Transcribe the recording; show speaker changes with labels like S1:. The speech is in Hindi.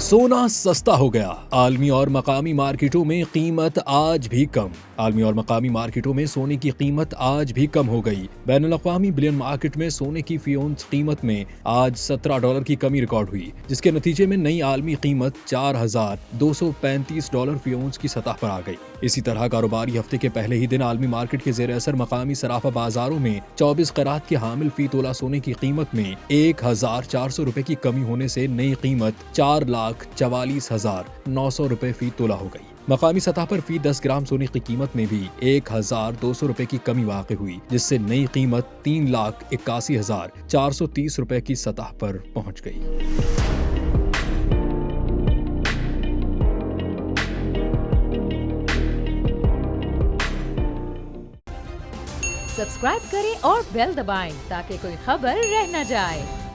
S1: सोना सस्ता हो गया। आलमी और मकामी मार्केटों में कीमत आज भी कम। आलमी और मकामी मार्केटों में सोने की कीमत आज भी कम हो गई। बैनुल-अक़वामी बुलियन मार्केट में सोने की फी औंस कीमत में आज $17 की कमी रिकॉर्ड हुई, जिसके नतीजे में नई आलमी कीमत $4,235 फी औंस की सतह पर आ गई। इसी तरह कारोबारी हफ्ते के पहले ही दिन आलमी मार्केट के जेर असर मकामी सराफा बाजारों में 24 क़रात के हामिल फी तोला सोने की कीमत में ₹1,400 की कमी होने से नई कीमत $4,44,900 फी तोला हो गई। मकामी सतह पर फी 10 ग्राम सोने की कीमत में भी ₹1,200 की कमी वाक़ हुई, जिससे नई कीमत ₹3,81,430 की सतह पर पहुंच गई।
S2: सब्सक्राइब करें और बेल दबाएं ताकि कोई खबर रह न जाए।